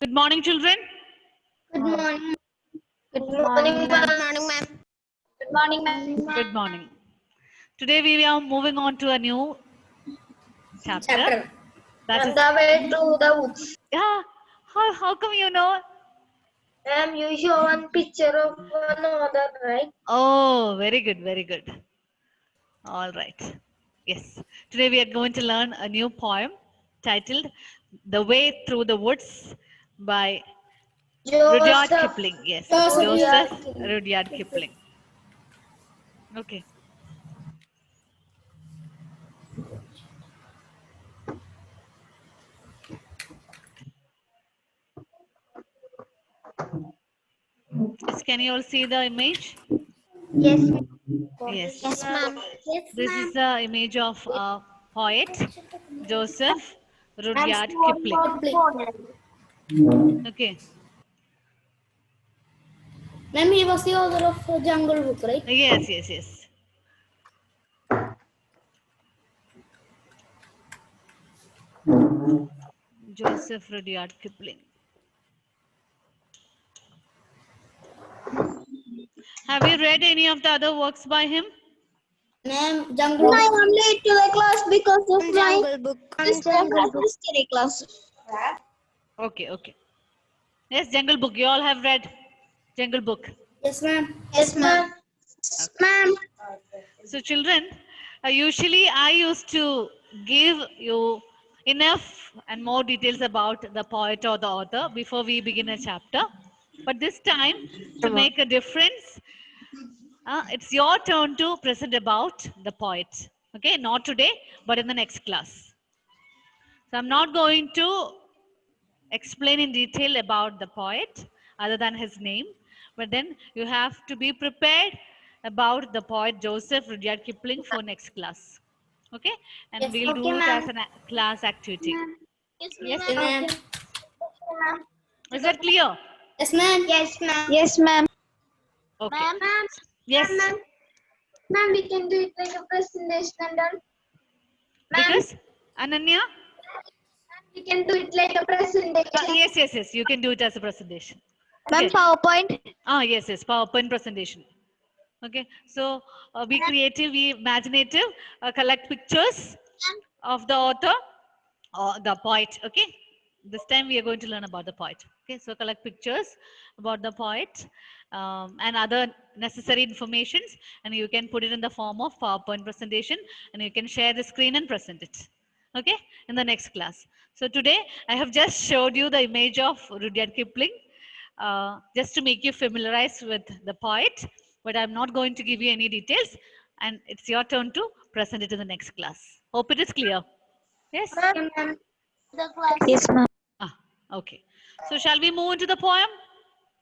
Good morning, children. Good morning. Good morning, ma'am. Good morning, ma'am. Good morning. Today we are moving on to a new chapter. That is, The way to the woods. yeah. How come you know? Ma'am, you show one picture of one other, right? Oh, very good, very good. All right. Yes. Today we are going to learn a new poem titled "The Way Through the Woods" by Rudyard Joseph. Kipling. Yes, Rudyard Joseph Kipling. Rudyard Kipling. Okay. Yes, can you all see the image? Yes. Yes. Yes, ma'am. This is the image of a poet, Joseph Rudyard Kipling. Okay. Ma'am, he was the author of Jungle Book, right? Yes, yes, yes. Joseph Rudyard Kipling. Have you read any of the other works by him? Ma'am, Jungle Book. I am late to the class because of my Book. history class. Okay, okay. Yes, Jungle Book. You all have read Jungle Book. Yes, ma'am. Yes, ma'am. Ma'am. So, children, usually I used to give you enough and more details about the poet or the author before we begin a chapter. But this time, to make a difference, it's your turn to present about the poet. Okay, not today, but in the next class. So, I'm not going to explain in detail about the poet other than his name, but then you have to be prepared about the poet Joseph Rudyard Kipling for next class. Okay, and Yes, we'll do it as a class activity. Yes, Yes, ma'am. is that clear? Yes, ma'am. Yes, ma'am. Yes, ma'am. Okay. Ma'am. Yes, Ma'am, we can do it like a presentation and all. Ma'am, because Ananya. we can do it like a presentation. Yes, yes, yes. You can do it as a presentation. Ma'am, Okay. PowerPoint. Yes, yes. PowerPoint presentation. Okay, so be creative, be imaginative, collect pictures of the author or the poet. Okay, this time we are going to learn about the poet. Okay, so collect pictures about the poet and other necessary informations, and you can put it in the form of PowerPoint presentation, and you can share the screen and present it. Okay, in the next class. So today I have just showed you the image of Rudyard Kipling just to make you familiarize with the poet, but I'm not going to give you any details, and it's your turn to present it in the next class. Hope it is clear. Yes? Ma'am. Yes, ma'am. Ah, okay. So shall we move into the poem?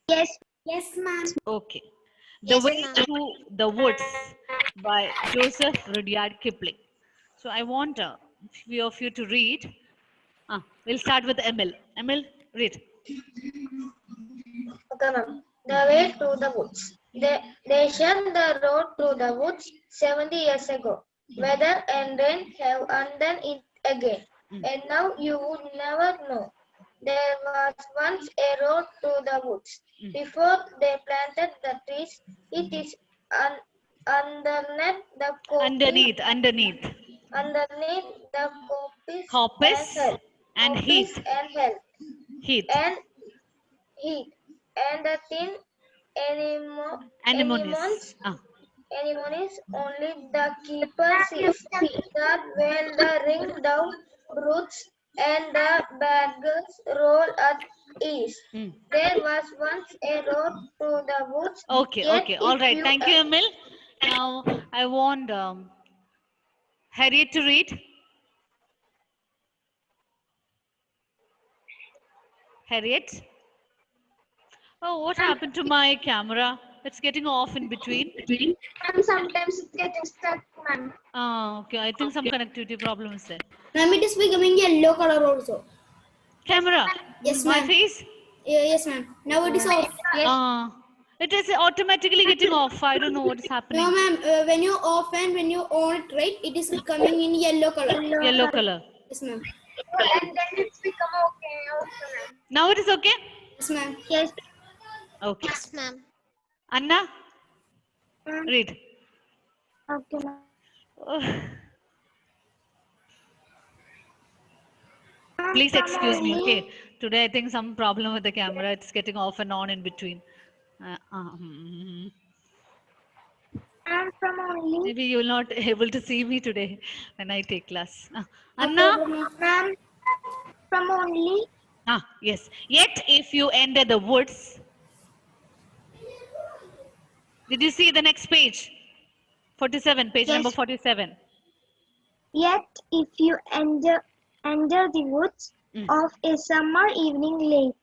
Yes. Yes, ma'am. Okay. The Way Through the Woods by Joseph Rudyard Kipling. So I want a few of you to read. We'll start with Emil. Emil, read. Okay, ma'am. The way through the woods. They shut the road through the woods 70 years ago. Weather and rain have undone it again. And now you would never know. There was once a road through the woods. Before they planted the trees, it is underneath the Underneath the coppice and heath. Heath. And heat and the thin Anemones. anemones only the keeper sees that when the ring down roots and the baggers roll at ease. There was once a road through the woods. Okay, okay, all right. Thank you, Emil. Now I want Harriet to read. Harriet. Oh, what happened to my camera? It's getting off in between. And sometimes it's getting stuck, ma'am. Okay. I think some connectivity problem is there. Ma'am, it is becoming yellow color also. Camera. Yes, My ma'am. face. Yes, ma'am. Now it is off. It is automatically getting off. I don't know what is happening. No, ma'am. When you off and when you on it, right, it is coming in yellow color. Yellow color. Yes, ma'am. And then it's become okay also, ma'am. Now it is okay? Yes, ma'am. Yes. Okay. Yes, ma'am. Anna, read. Okay, ma'am. Please excuse me, okay? Today I think some problem with the camera. It's getting off and on in between. And from only. Maybe you will not able to see me today when I take class. Anna? Ma'am, from only. Yes. Yet if you enter the woods. Did you see the next page? 47, page number Yes. 47. Yet if you enter the woods of a summer evening late,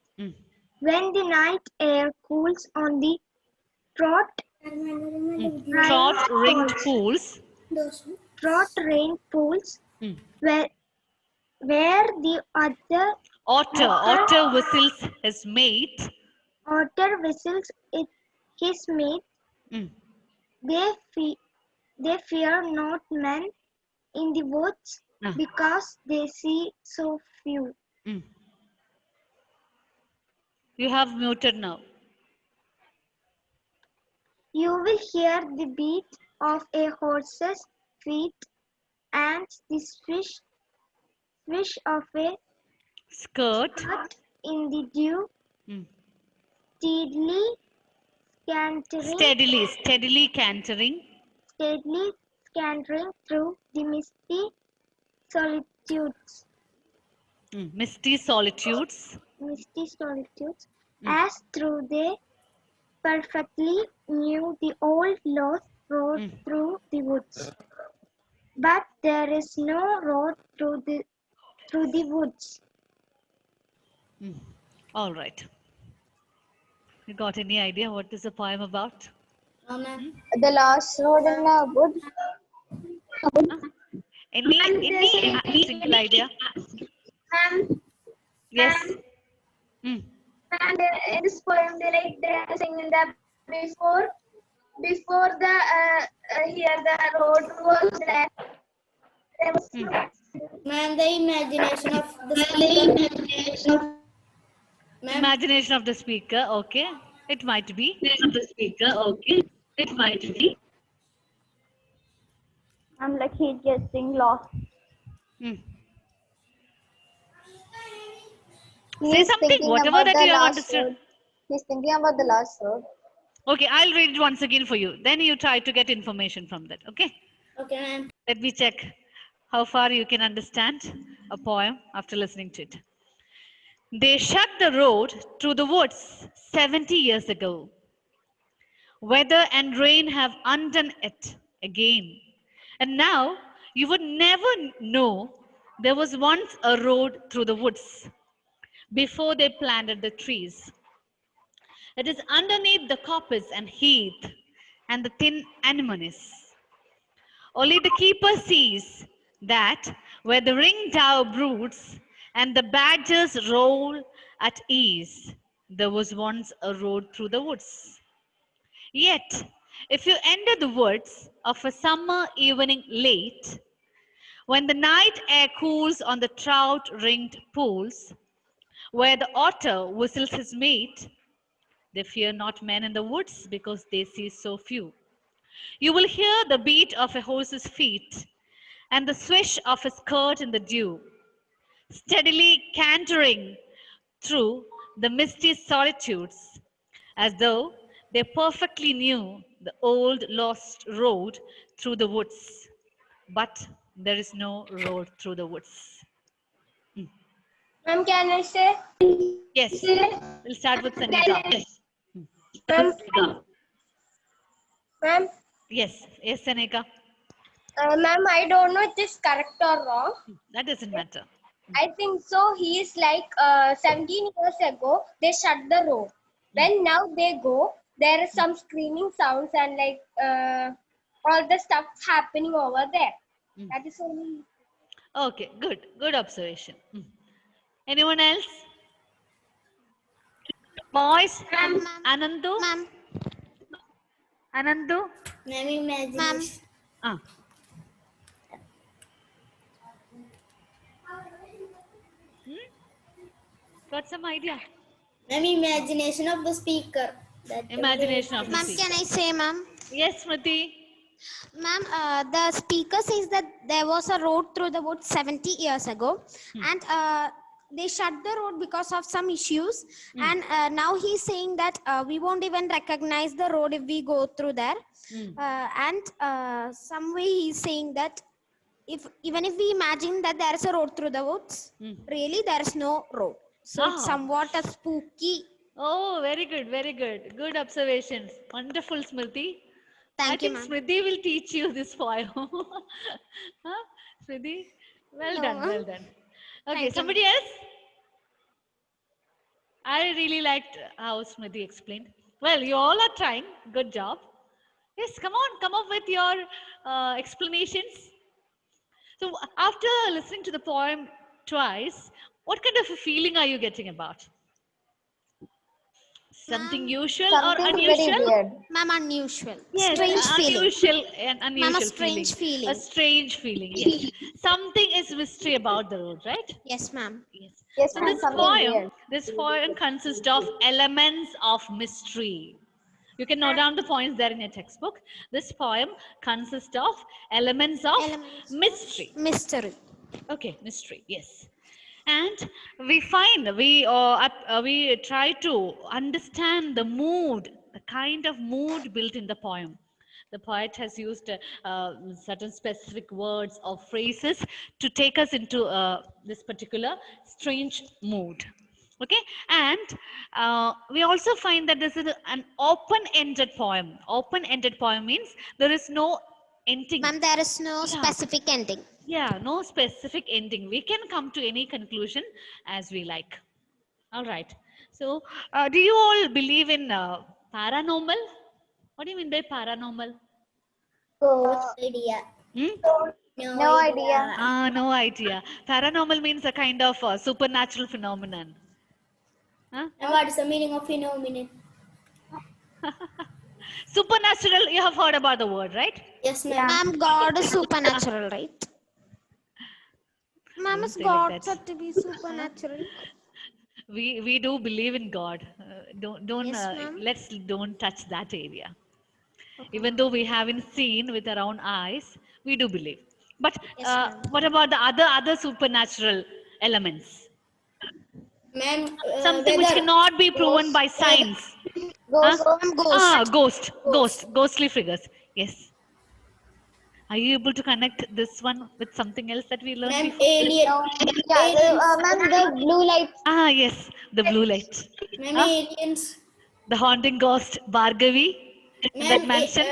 when the night air cools on the trot Trot-ringed pools. rain pools, where the Otter whistles his mate. otter whistles his mate, they fear not men in the woods because they see so few. You have muted now. You will hear the beat of a horse's feet and the swish of a Skirt. in the dew, steadily Steadily cantering. steadily scattering through the misty solitudes, Misty solitudes. as through they perfectly knew the old lost road through the woods. But there is no road through the woods. All right. You got any idea what is the poem about? No, ma'am. The last road in the woods. Any single idea? Yes. And in this poem, they are singing that before the here the road was there. Ma'am, the imagination of the speaker. Ma'am, Imagination of the speaker. Okay. It might be. I'm like he's getting lost. Say something. Whatever that you have understood. He's thinking about the last road. Okay, I'll read it once again for you. Then you try to get information from that. Okay. okay, ma'am. Let me check how far you can understand a poem after listening to it. They shut the road through the woods 70 years ago. Weather and rain have undone it again. And now you would never know there was once a road through the woods before they planted the trees. It is underneath the coppice and heath and the thin anemones. Only the keeper sees that where the ringdove broods and the badgers roll at ease, there was once a road through the woods. Yet, if you enter the woods of a summer evening late, when the night air cools on the trout-ringed pools, where the otter whistles his mate, they fear not men in the woods because they see so few. You will hear the beat of a horse's feet and the swish of a skirt in the dew, steadily cantering through the misty solitudes, as though they perfectly knew the old lost road through the woods. But there is no road through the woods. Ma'am, can I say? Yes, we'll start with Sanika. Ma'am, Yes, Sanika. ma'am, I don't know if it is correct or wrong. That doesn't matter. I think so. He is like 17 years ago, they shut the road. When now they go, there is some screaming sounds and like all the stuff happening over there. That is only. Okay, good. Good observation. Anyone else? Boys? Anandu? Anandu? Ma'am, imagination. Ah. Got some idea? Ma'am, imagination of the speaker. That Imagination of the Ma'am, speaker. can I say, ma'am? Yes, Smriti. Ma'am, the speaker says that there was a road through the woods 70 years ago, and they shut the road because of some issues. And now he's saying that we won't even recognize the road if we go through there. And some way he's saying that even if we imagine that there is a road through the woods, really there is no road. So it's Ah. somewhat a spooky. Oh, very good, very good. Good observations. Wonderful, Smriti. I Thank you, think ma'am. Smriti will teach you this poem. Huh? Smriti? Well No, done, ma'am. well done. Okay, Thank you, somebody else? I really liked how Smriti explained. Well, you all are trying. Good job. Yes, come on, come up with your explanations. So, after listening to the poem twice, what kind of a feeling are you getting about? Something Ma'am, usual or unusual? Ma'am, unusual. Yes, Strange feeling. an Ma'am, a unusual strange feeling. A strange feeling, yes. Something is mystery about the road, right? Yes, ma'am. Yes. Yes, So ma'am, something this poem consists of elements of mystery. You can note down the points there in your textbook. This poem consists of elements of Elements of mystery. Mystery. Okay, mystery, yes. And we try to understand the mood, the kind of mood built in the poem. The poet has used certain specific words or phrases to take us into this particular strange mood. Okay, and we also find that this is an open-ended poem. Open-ended poem means there is no ending. Ma'am, there is no Yeah. specific ending. Yeah, no specific ending. We can come to any conclusion as we like. All right. So, do you all believe in paranormal? What do you mean by paranormal? idea. Hmm? No idea. No idea. Paranormal means a kind of supernatural phenomenon. Huh? And what is the meaning of phenomenon? Supernatural, you have heard about the word, right? Yes, ma'am. Ma'am, God is supernatural, right? Ma'am, Don't is say like God that. said to be supernatural? We do believe in God. Don't Yes, ma'am. let's don't touch that area. Even though we haven't seen with our own eyes, we do believe. But Yes, ma'am. what about the other supernatural elements? Ma'am, Something which weather. cannot be proven by science. Ghost. Huh? Ma'am, ghost. Ghostly figures. Yes. Are you able to connect this one with something else that we learned Ma'am, before? alien. Yeah, ma'am, the blue light. Ah, yes, the blue light. Ma'am, Huh? aliens. The haunting ghost Bhargavi in that Ma'am, mansion.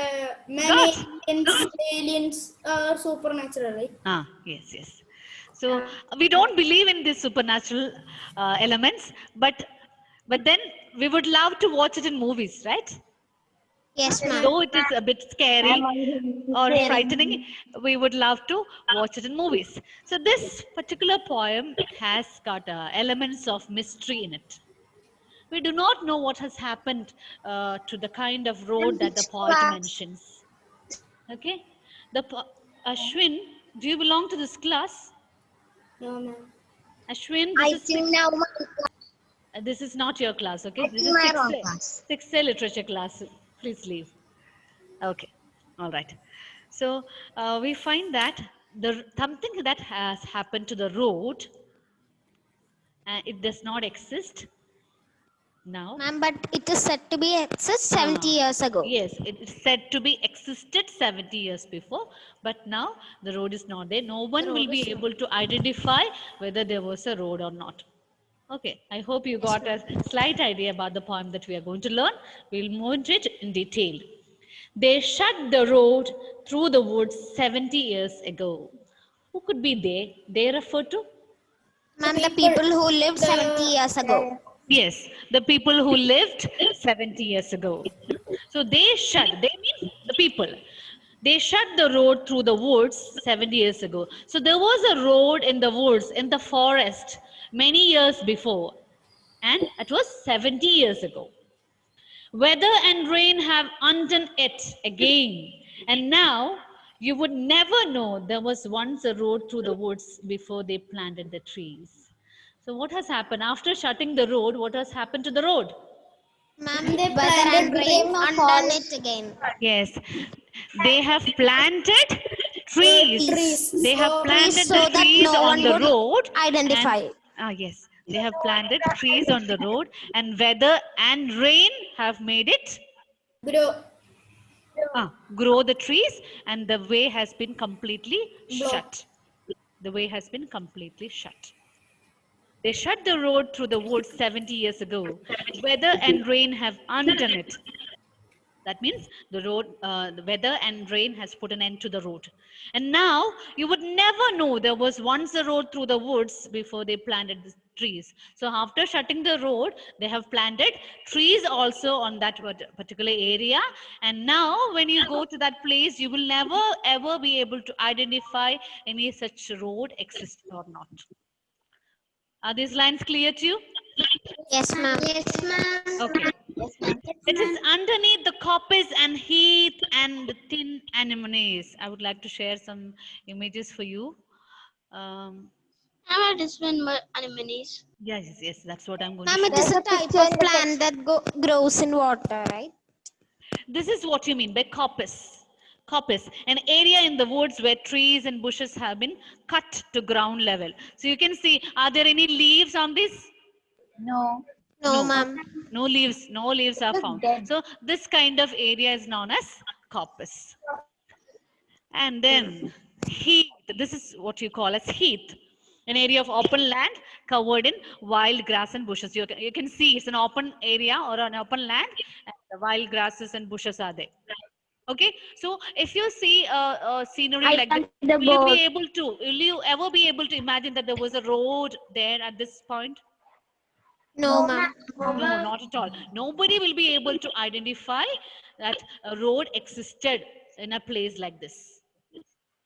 ma'am, God. aliens are supernatural, right? Ah, yes, yes. So we don't believe in these supernatural elements, but then we would love to watch it in movies, right? Yes, ma'am. Though it is a bit scary or frightening, we would love to watch it in movies. So this particular poem has got elements of mystery in it. We do not know what has happened to the kind of road that the poet mentions. Okay, Ashwin, do you belong to this class? No, ma'am. Ashwin, I think now this is not your class. Okay, this is my wrong class. 6th literature class. Please leave. Okay, all right. So we find that something that has happened to the road, it does not exist now. Ma'am, but it is said to be exist 70 years ago. Yes, it is said to be existed 70 years before, but now the road is not there. No one will be able to identify whether there was a road or not. Okay, I hope you got a slight idea about the poem that we are going to learn. We'll move into it in detail. They shut the road through the woods 70 years ago. Who could be they? They refer to? Ma'am, the people who lived 70 years ago. Yes, the people who lived 70 years ago. So they mean the people. They shut the road through the woods 70 years ago. So there was a road in the woods, in the forest, many years before. And it was 70 years ago. Weather and rain have undone it again. And now you would never know there was once a road through the woods before they planted the trees. So what has happened after shutting the road? What has happened to the road? Ma'am, They weather and planted rain green undone it again. Yes, they have planted trees. trees. They have So planted Trees the so that trees no on one the would road. identify. Yes, they have planted trees on the road, and weather and rain have made it grow. grow the trees, and the way has been completely Blocked. shut. The way has been completely shut. They shut the road through the woods 70 years ago. Weather and rain have undone it. That means the weather and rain has put an end to the road. And now you would never know there was once a road through the woods before they planted the trees. So after shutting the road, they have planted trees also on that particular area. And now when you go to that place, you will never ever be able to identify any such road exists or not. Are these lines clear to you? Yes, ma'am. Yes, ma'am. Okay. It is underneath the coppice and heath and the thin anemones. I would like to share some images for you. How are different anemones? Yes, that's what I'm going to Ma'am, show it is you. a type of plant that grows in water, right? This is what you mean by coppice. Coppice, an area in the woods where trees and bushes have been cut to ground level. So you can see, are there any leaves on this? No. No, No. ma'am. No leaves are found. So this kind of area is known as coppice. And then heath, this is what you call as heath, an area of open land covered in wild grass and bushes. You can see it's an open area or an open land, and the wild grasses and bushes are there. Okay, so if you see a scenery like this, will you ever be able to imagine that there was a road there at this point? No, ma'am. No, not at all. Nobody will be able to identify that a road existed in a place like this.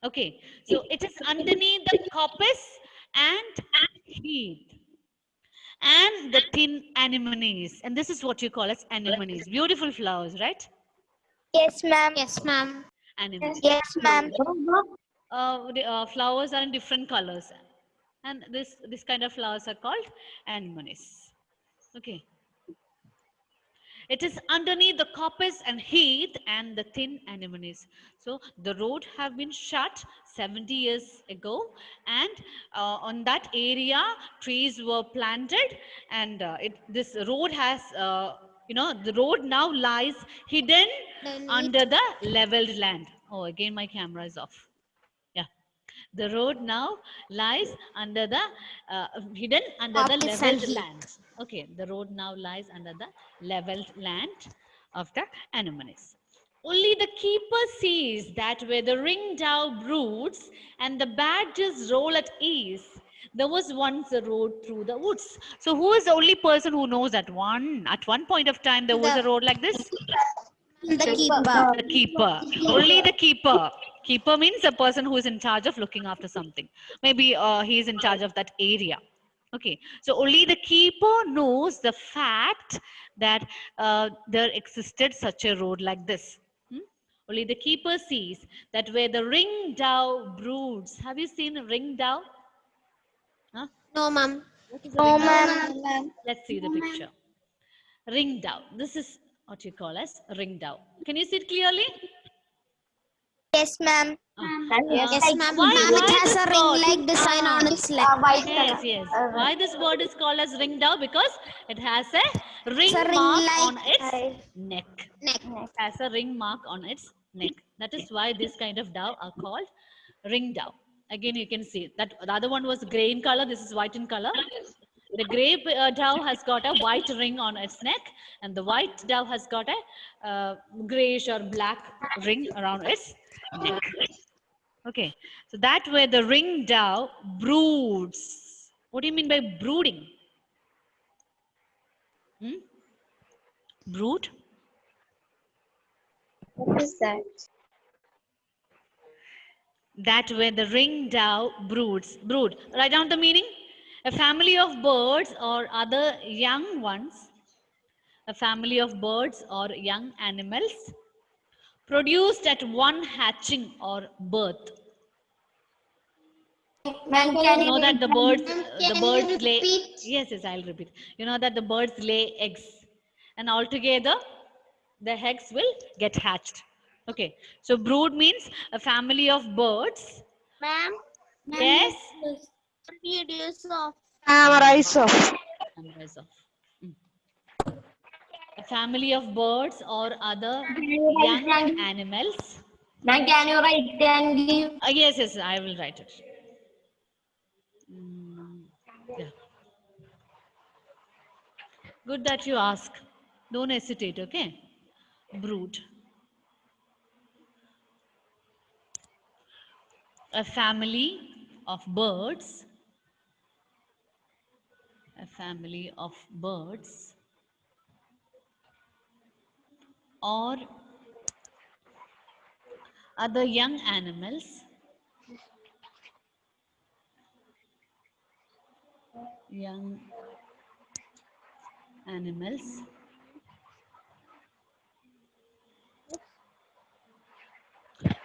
Okay, so it is underneath the coppice and heath and the thin anemones. And this is what you call as anemones. Beautiful flowers, right? Yes, ma'am. Yes, ma'am. Anemones. Yes, ma'am. The flowers are in different colors. And this kind of flowers are called anemones. Okay. It is underneath the coppice and heath and the thin anemones. So the road have been shut 70 years ago, and on that area trees were planted, and this road has the road now lies hidden under the leveled land. Oh, again my camera is off. Yeah. The road now lies under the hidden under the Coppice and leveled heath. land. Okay, the road now lies under the leveled land of the anemones. Only the keeper sees that where the ringdove broods and the badgers roll at ease, there was once a road through the woods. So who is the only person who knows that at one point of time there was a road like this? The keeper. The keeper. Only the keeper. Keeper means a person who is in charge of looking after something. Maybe he is in charge of that area. Okay. So only the keeper knows the fact that there existed such a road like this. Only the keeper sees that where the ringdove broods. Have you seen a ringdove? Huh? No, ma'am. What is a ringdove? Let's see the picture. Ringdove. This is what you call as ringdove. Can you see it clearly? Yes, ma'am. Yes, ma'am. Why It has this a bird? ring-like design on its leg. Yes. Why this bird is called as ringdove? Because it has a ring a mark ring-like on its neck. neck. It has a ring mark on its neck. That is why this kind of dove are called ringdove. Again, you can see that the other one was gray in color. This is white in color. The gray dove has got a white ring on its neck, and the white dove has got a grayish or black ring around its neck. Okay, so that where the ringdove broods. What do you mean by brooding? Brood? What is that? That where the ringdove broods. Brood. Write down the meaning. A family of birds or other young ones. A family of birds or young animals produced at one hatching or birth. Ma'am, You know that the birds lay. repeat? Yes, I'll repeat. You know that the birds lay eggs, and altogether, the eggs will get hatched. Okay. So brood means a family of birds. Ma'am, Yes. videos of Rise of. And rise of. Mm. A family of birds or other young animals. Ma'am, can you write and give? Yes, I will write it. Yeah. Good that you ask. Don't hesitate, okay? Brood. A family of birds. A family of birds or other young animals. Young animals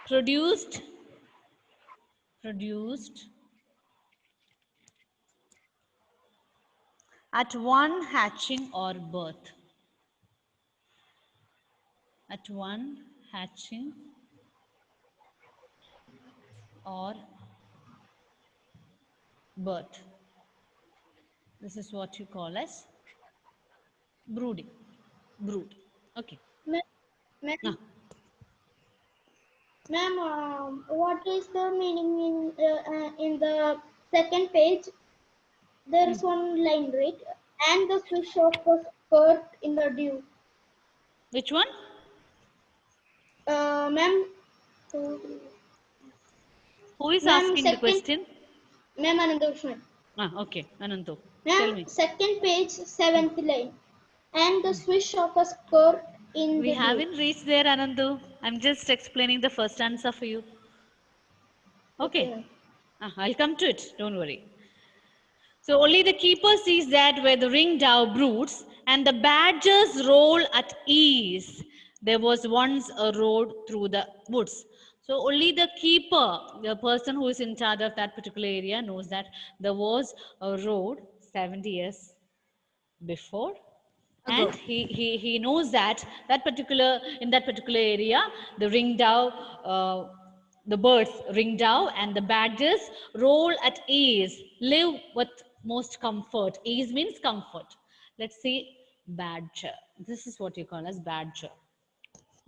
produced at one hatching or birth. At one hatching or birth. This is what you call as brooding. Brood. Okay. Now, Ma'am, what is the meaning in the second page? There is one line, right? And the swish of the skirt in the dew. which one? Ma'am, Who is Ma'am, asking the second- question? ma'am, Anandakrishnan. Okay, Ananto. Tell Ma'am, me. second page, seventh line. And the swish of a skirt in We the dew. haven't reached there, Anandu. I'm just explaining the first answer for you. Okay. ma'am. I'll come to it. Don't worry. So only the keeper sees that where the ringdove broods and the badgers roll at ease. There was once a road through the woods. So only the keeper, the person who is in charge of that particular area, knows that there was a road 70 years before. And he knows that in that particular area, the ringdove, the birds ringdove and the badgers roll at ease, live with most comfort. Ease means comfort. Let's see badger. This is what you call as badger.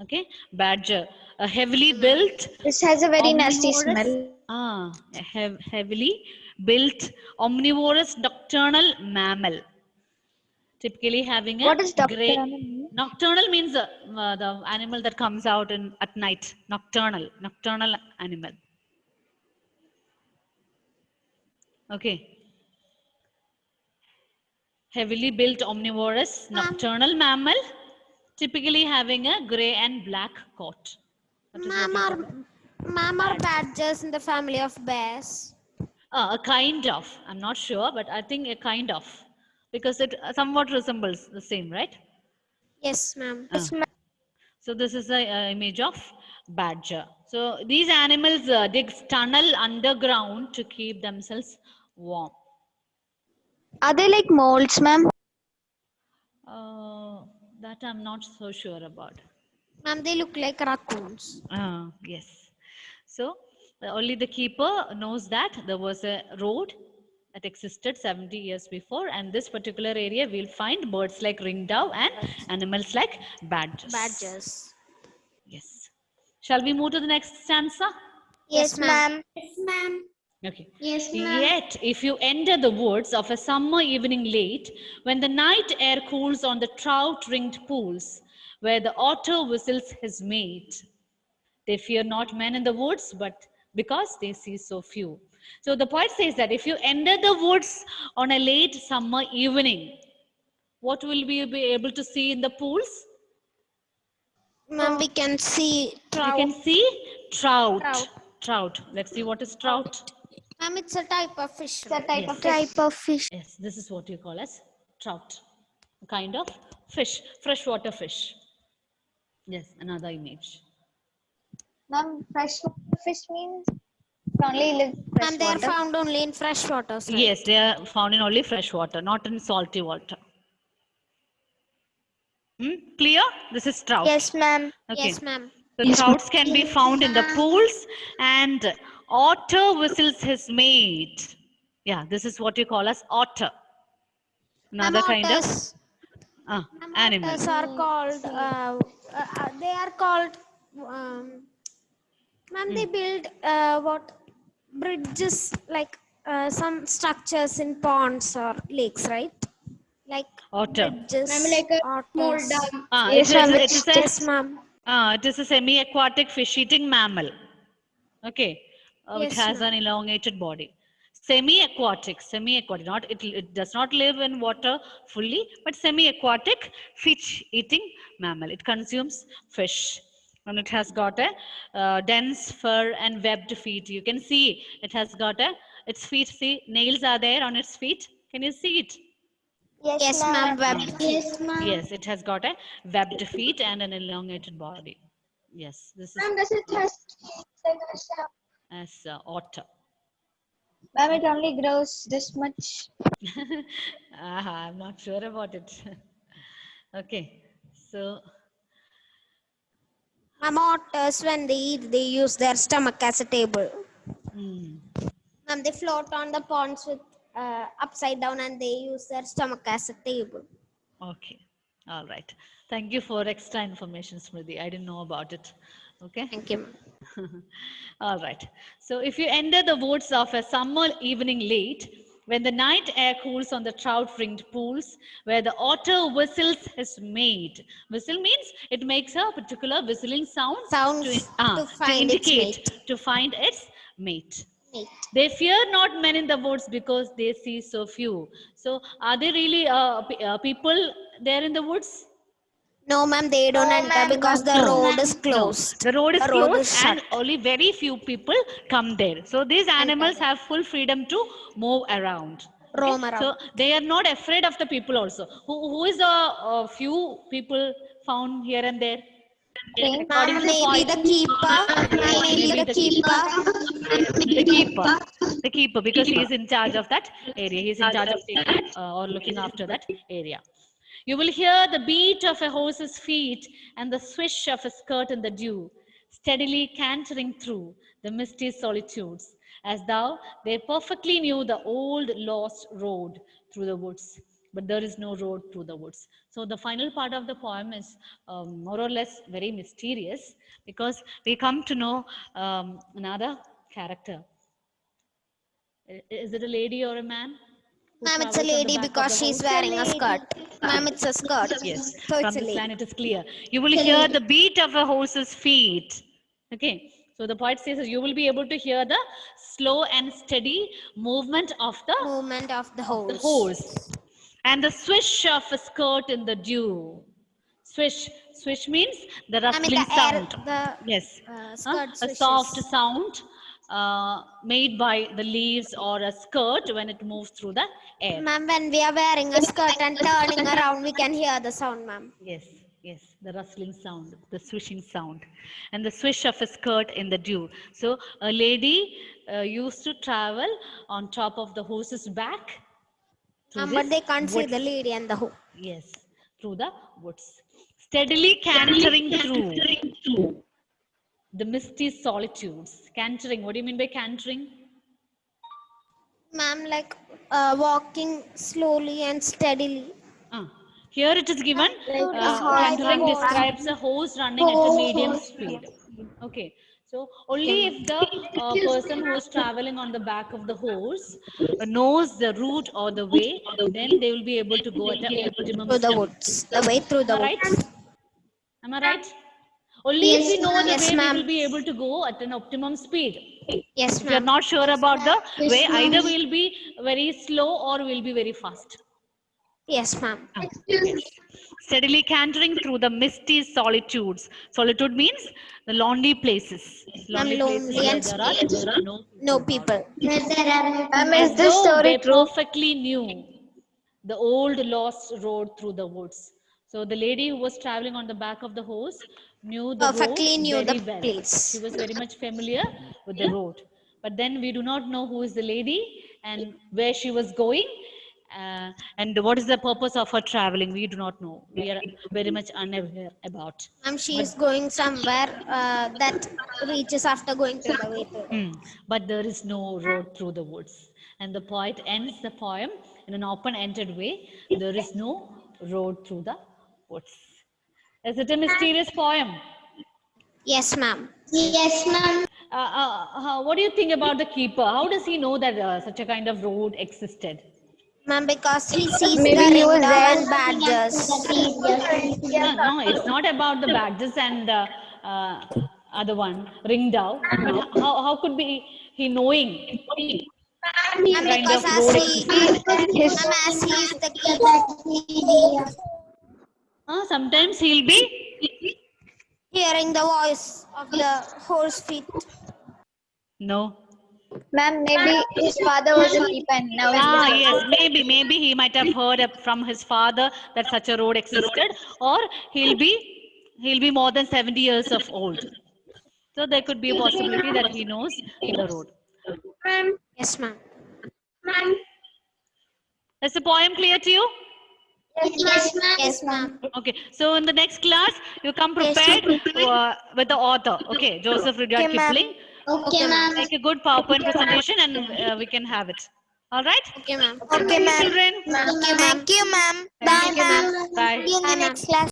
Okay, badger, a heavily built. This has a very nasty omnivorous- smell. Heavily built omnivorous nocturnal mammal. Typically having a What is gray. nocturnal mean? Nocturnal means the animal that comes out at night. Nocturnal animal. Okay. Heavily built omnivorous nocturnal mammal, typically having a gray and black coat. That is what you call it. Ma'am are badgers in the family of bears. A kind of. I'm not sure, but I think a kind of, because it somewhat resembles the same, right? Yes, ma'am. So this is the image of badger. So these animals dig tunnel underground to keep themselves warm. Are they like molds, ma'am? That I'm not so sure about. Ma'am, they look like raccoons. Yes. So only the keeper knows that there was a road that existed 70 years before, and this particular area we'll find birds like ringdove and animals like badgers. Badgers. Yes. Shall we move to the next stanza? Yes, ma'am. Yes, ma'am. Okay. Yes, ma'am. Yet, if you enter the woods of a summer evening late, when the night air cools on the trout-ringed pools, where the otter whistles his mate, they fear not men in the woods, but because they see so few. So the poet says that if you enter the woods on a late summer evening, what will we be able to see in the pools? Ma'am, we can see trout. We can see trout. Let's see what is trout. Ma'am, it's a type of fish. Type of fish. Yes, this is what you call as trout. A kind of fish, freshwater fish. Yes, another image. Ma'am, freshwater fish means? Only live fresh And they are water. found only in fresh waters, right? Yes, they are found in only fresh water, not in salty water. Clear? This is trout. Yes, ma'am. Okay. Yes, ma'am. So trouts can be found in the pools, and otter whistles his mate. Yeah, this is what you call as otter. Another kind of Otters. animal. Otters are called. They are called. Ma'am, they build what bridges, like some structures in ponds or lakes, right? Like Otter. bridges. Ma'am, like a small otters. dam. Yes, ma'am. Yes, ma'am. It is a semi-aquatic fish-eating mammal. Okay, which Yes, has an elongated body. Semi-aquatic, not it does not live in water fully, but semi-aquatic fish-eating mammal. It consumes fish, and it has got a dense fur and webbed feet. You can see it has got its feet. See, nails are there on its feet. Can you see it? Yes, ma'am. Webbed. Yes, ma'am. Yes, it has got a webbed feet and an elongated body. Yes, this is Ma'am, does it has as otter. Ma'am, it only grows this much. I'm not sure about it. Okay, so Ma'am, otters, when they eat, they use their stomach as a table. Ma'am, they float on the ponds with upside down, and they use their stomach as a table. okay, all right. Thank you for extra information, Smriti. I didn't know about it. Okay. Thank you, ma'am. All right. So if you enter the woods of a summer evening late, when the night air cools on the trout-ringed pools, where the otter whistles his mate. Whistle means it makes a particular whistling sound To find its indicate, to find its mate. Mate. They fear not men in the woods because they see so few. So are there really people there in the woods? No, ma'am, they don't enter because the road is closed. The road is The road closed is shut. and only very few people come there. So these animals have full freedom to move around. Roam around. So they are not afraid of the people also. Who is the few people found here and there? According Ma'am, to maybe point. the keeper. Ma'am, maybe the keeper. The keeper, because he is in charge of that area. He is in charge of taking or looking after that area. You will hear the beat of a horse's feet and the swish of a skirt in the dew, steadily cantering through the misty solitudes, as though they perfectly knew the old lost road through the woods. But there is no road through the woods. So the final part of the poem is more or less very mysterious, because we come to know another character. Is it a lady or a man? who Ma'am, it's a travels on the lady back of because the she's horse? wearing a skirt. Ma'am, it's a skirt. Yes, So from it's a this lady. line it is clear. You will hear the beat of a horse's feet. Okay, so the poet says you will be able to hear the slow and steady movement of the Movement of the horse. horse and the swish of a skirt in the dew. Swish means the I mean, rustling the air, sound. the Yes, skirt a swishes. soft sound made by the leaves or a skirt when it moves through the air. Ma'am, when we are wearing a skirt and turning around, we can hear the sound, ma'am. Yes, yes, the rustling sound, the swishing sound, and the swish of a skirt in the dew. So a lady used to travel on top of the horse's back. through But this they can't see woods. the lady and the horse. Yes, through the woods. Steadily cantering through the misty solitudes. Cantering, what do you mean by cantering? Ma'am, like walking slowly and steadily. Here it is given, cantering describes a horse running at a medium speed. Okay, so only if the person who is traveling on the back of the horse knows the route or the way, then they will be able to go at an optimum Through the speed. woods. The way through the Am I woods. right? Am I right? Only if we know the Yes, way, we ma'am. will be able to go at an optimum speed. Yes, If you are ma'am. not sure about the way, either we will be very slow or we will be very fast. Yes, ma'am. Yes. Steadily cantering through the misty solitudes. Solitude means the lonely places. Lonely places lonely where and there are No people. As though they perfectly knew the old lost road through the woods. So the lady who was traveling on the back of the horse knew the Perfectly road knew very the well. place. She was very much familiar with the road. but then we do not know who is the lady and where she was going, and what is the purpose of her traveling. We do not know. We are very much unaware about. She is going somewhere that reaches after going through the way through. But there is no road through the woods. And the poet ends the poem in an open-ended way. There is no road through the woods. Is it a mysterious poem? Yes, ma'am. Yes, ma'am. What do you think about the keeper? How does he know that such a kind of road existed? Ma'am, because he sees Maybe the he was ringdove there. and badgers. No, it's not about the badges and the other one, ringdove. But how could be he knowing? Ma'am, Kind because of as road he, ma'am, as he is the keeper, Sometimes he'll be hearing the voice of the horse feet. no. Ma'am, maybe his father was a keeper and now he's Yes, maybe he might have heard from his father that such a road existed, or he'll be more than 70 years of old. So there could be a possibility that he knows the road. Yes, ma'am. Is the poem clear to you? Yes, ma'am. Yes, ma'am. Okay, so in the next class, you come Yes, prepared with the author. Okay, Joseph Rudyard Okay, ma'am. Kipling. Okay, ma'am. Make a good PowerPoint presentation and we can have it. All right? Okay, ma'am. Okay, children. Thank you, ma'am. Bye, ma'am. Bye. See you in the next class.